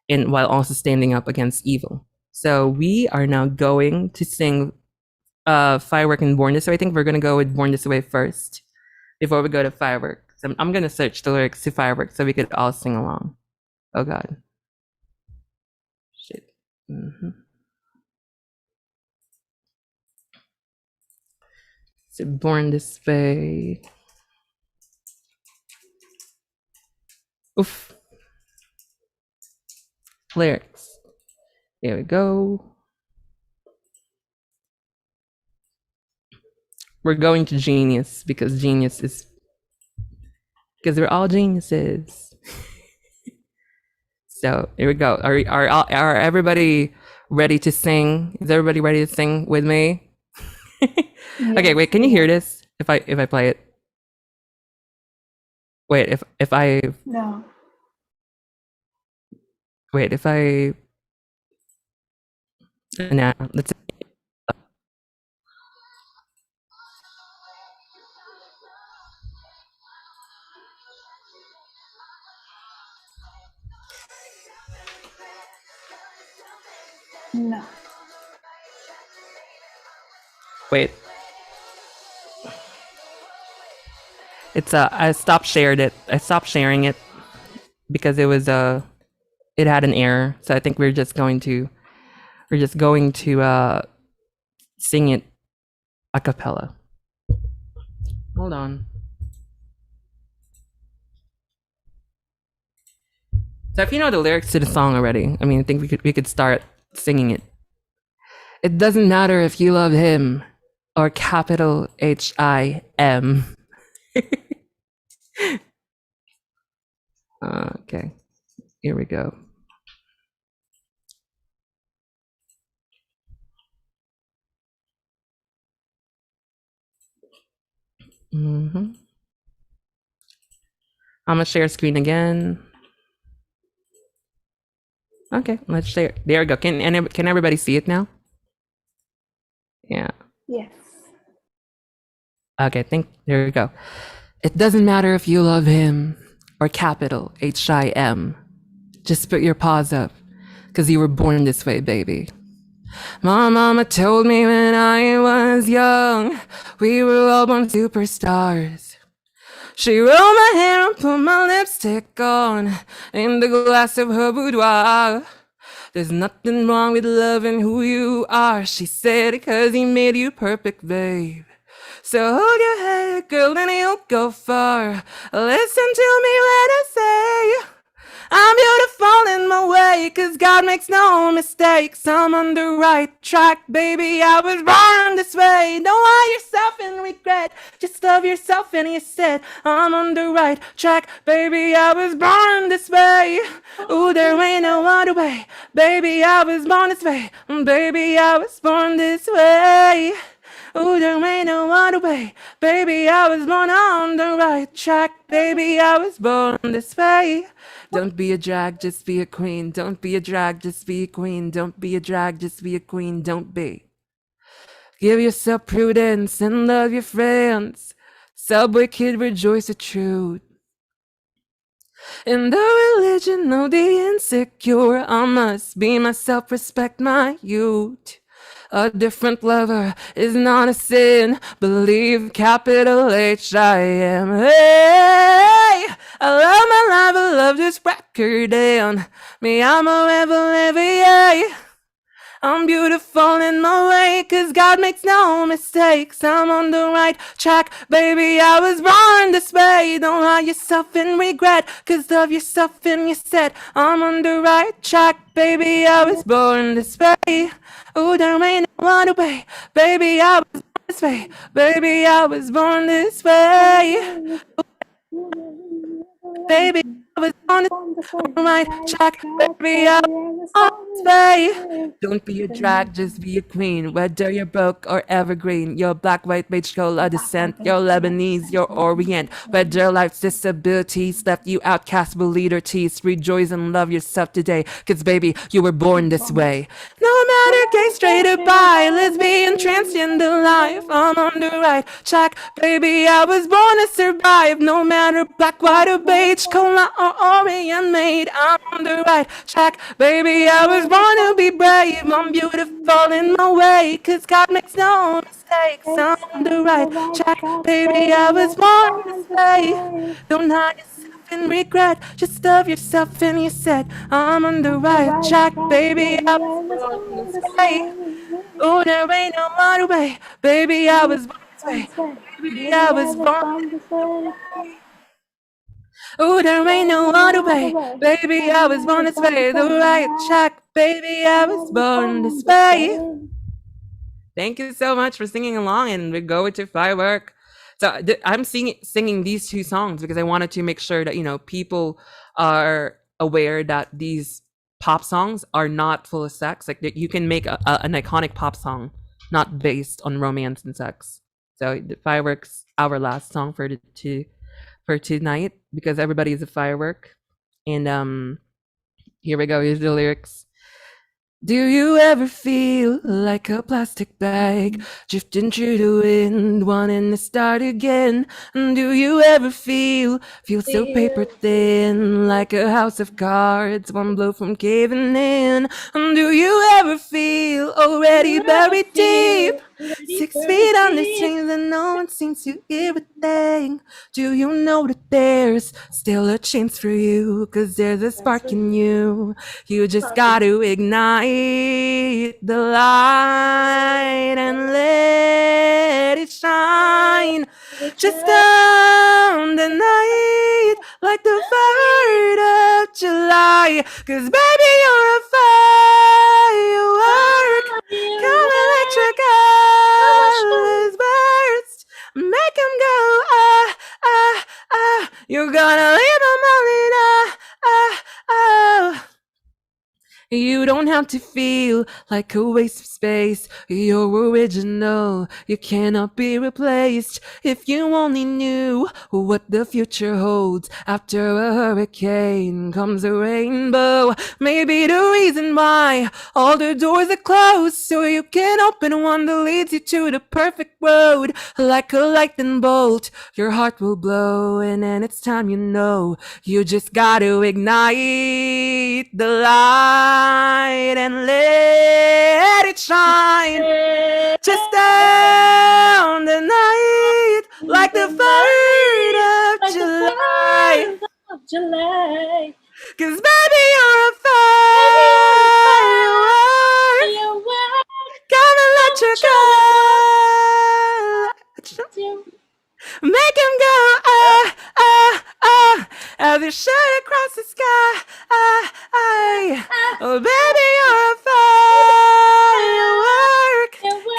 and while also standing up against evil. So we are now going to sing Firework and Born This Way. I think we're going to go with Born This Way first before we go to Firework. So I'm going to search the lyrics to Firework so we could all sing along. Oh God. Shit. So Born This Way. Oof. Lyrics. There we go. We're going to Genius because we're all geniuses. So here we go. Are everybody ready to sing? Is everybody ready to sing with me? Okay, wait, can you hear this? If I play it? Wait, if I No. wait, if I nah, let's No. wait. It's I stopped sharing it because it was it had an error. So I think we're just going to sing it a cappella. Hold on. So if you know the lyrics to the song already, I mean, I think we could start singing it. It doesn't matter if you love him or capital HIM. Okay, here we go. I'm gonna share screen again. Okay, let's share. There we go. Can everybody see it now? Yeah. Yes. Okay, there we go. It doesn't matter if you love him or capital HIM. Just put your paws up, cause you were born this way, baby. My mama told me when I was young, we were all born superstars. She rolled my hair and put my lipstick on in the glass of her boudoir. There's nothing wrong with loving who you are, she said, cause he made you perfect, babe. So hold your head, girl, and you'll go far. Listen to me when I say I'm beautiful in my way, cause God makes no mistakes. I'm on the right track, baby, I was born this way. Don't lie yourself in regret, just love yourself and you said I'm on the right track, baby, I was born this way. Ooh, there ain't no other way, baby, I was born this way. Baby, I was born this way. Ooh, there ain't no other way, baby, I was born on the right track, baby, I was born this way. Don't be a drag, just be a queen. Don't be a drag, just be a queen. Don't be a drag, just be a queen. Don't be. Give yourself prudence and love your friends. Subway kid, rejoice the truth. In the religion of the insecure, I must be myself, respect my youth. A different lover is not a sin. Believe capital HIM. Hey, I love my life, I love this record, and me, I'm a rebel every day. I'm beautiful in my way, 'cause God makes no mistakes. I'm on the right track, baby, I was born this way. Don't lie yourself in regret, 'cause love yourself and you said I'm on the right track, baby, I was born this way. Oh, there ain't no other way, baby, I was born this way. Baby, I was born this way. Baby, I was on the right track, baby, I was on this way. Don't be a drag, just be a queen. Whether you're broke or evergreen, you're black, white, beige, cola descent, you're Lebanese, you're Orient. Whether life's disabilities left you outcast, will lead or tease, rejoice and love yourself today, 'cause baby, you were born this way. No matter gay, straight or bi, lesbian, transgender life, I'm on the right track, baby, I was born to survive. No matter black, white or beige, cola or Orient made, I'm on the right track, baby, I was born to be brave. I'm beautiful in my way, 'cause God makes no mistakes. I'm on the right track, baby, I was born this way. Don't hide yourself in regret, just love yourself and you said I'm on the right track, baby, I was born this way. Oh, there ain't no other way, baby, I was born this way. Baby, I was born this way. Oh, there ain't no other way, baby, I was born this way. The right track, baby, I was born this way. Thank you so much for singing along, and we go into firework. So I'm singing these two songs because I wanted to make sure that, you know, people are aware that these pop songs are not full of sex. Like, that you can make an iconic pop song not based on romance and sex. So the fireworks, our last song for tonight, because everybody is a firework. And here we go. Here's the lyrics. Do you ever feel like a plastic bag drifting through the wind, wanting to start again? And do you ever feel so paper thin, like a house of cards, one blow from caving in? And do you ever feel already buried deep, 6 feet under strings, and no one seems to hear a thing? Do you know that there's still a chance for you, 'cause there's a spark in you? You just gotta ignite the light and let it shine just on the night, like the 3rd of July. 'Cause baby, you're a firework, come electric colors burst, make 'em go ah, ah, ah. You're gonna leave 'em all in ah, ah. You don't have to feel like a waste of space. You're original, you cannot be replaced. If you only knew what the future holds, after a hurricane comes a rainbow. Maybe the reason why all the doors are closed, so you can open one that leads you to the perfect road. Like a lightning bolt, your heart will blow, and then it's time, you know. You just gotta ignite the light and let it shine just down the night, like the 3rd of July. 'Cause baby, you're a firework, come electrical, make 'em go ah, ah, ah, as you shoot across the sky. Oh, baby, you're a firework,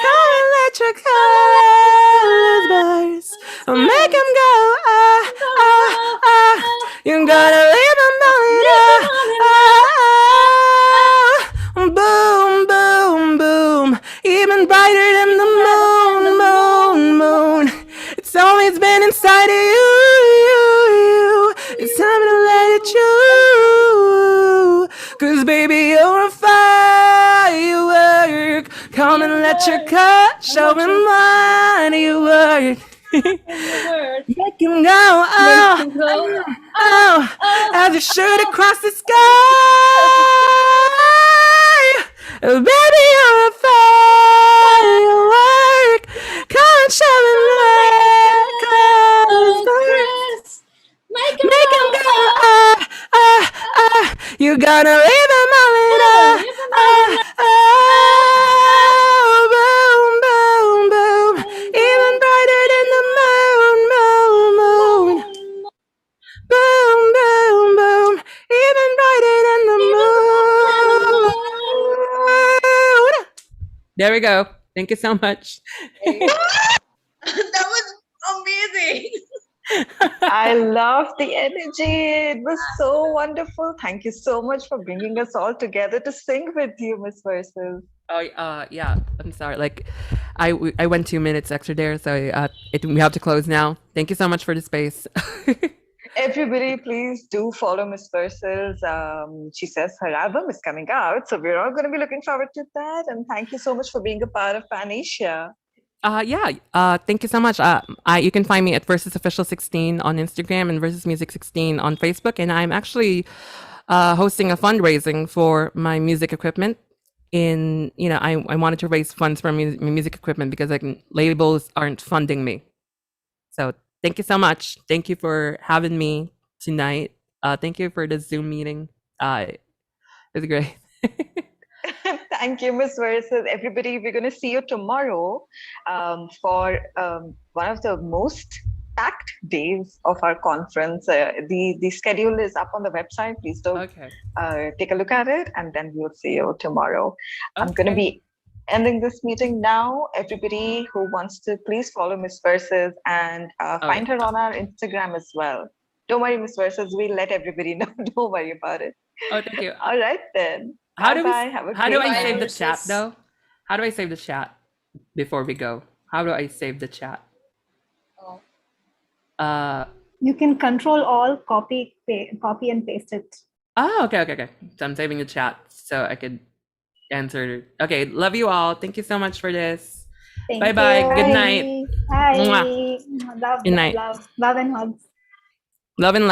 come electric colors burst, make 'em go ah, ah, ah. You gotta leave 'em all boom, boom, boom, even brighter than the moon, moon, moon. It's always been inside of you. It's time to let it through. 'Cause baby, you're a firework, come and let your cut show him what you work. Make him go, oh, oh, as you shoot across the sky. Oh, baby, you're a firework, come and show him what make him go, ah, ah, ah. You gotta leave him all in There we go. Thank you so much. That was amazing. I love the energy. It was so wonderful. Thank you so much for bringing us all together to sing with you, Miss Versus. Oh, yeah. I'm sorry. Like, I went 2 minutes extra there, so we have to close now. Thank you so much for the space. Everybody, please do follow Miss Versus. She says her album is coming out, so we're all going to be looking forward to that. And thank you so much for being a part of PanACEa. Yeah. Thank you so much. You can find me at Versus Official 16 on Instagram and Versus Music 16 on Facebook, and I'm actually hosting a fundraising for my music equipment. I wanted to raise funds for music equipment because labels aren't funding me. So thank you so much. Thank you for having me tonight. Thank you for the Zoom meeting. It was great. Thank you, Miss Versus. Everybody, we're going to see you tomorrow for one of the most packed days of our conference. The schedule is up on the website. Please do take a look at it, and then we'll see you tomorrow. I'm going to be ending this meeting now. Everybody who wants to, please follow Miss Versus and find her on our Instagram as well. Don't worry, Miss Versus. We'll let everybody know. Don't worry about it. Oh, thank you. All right, then. How do I day. save the chat though? How do I save the chat before we go? How do I save the chat? You can control all, copy and paste it. Oh, okay. So I'm saving the chat so I could answer. Okay, love you all. Thank you so much for this. Bye bye. Good night. Bye. Mwah. Love, Good night. love and hugs. Love and light.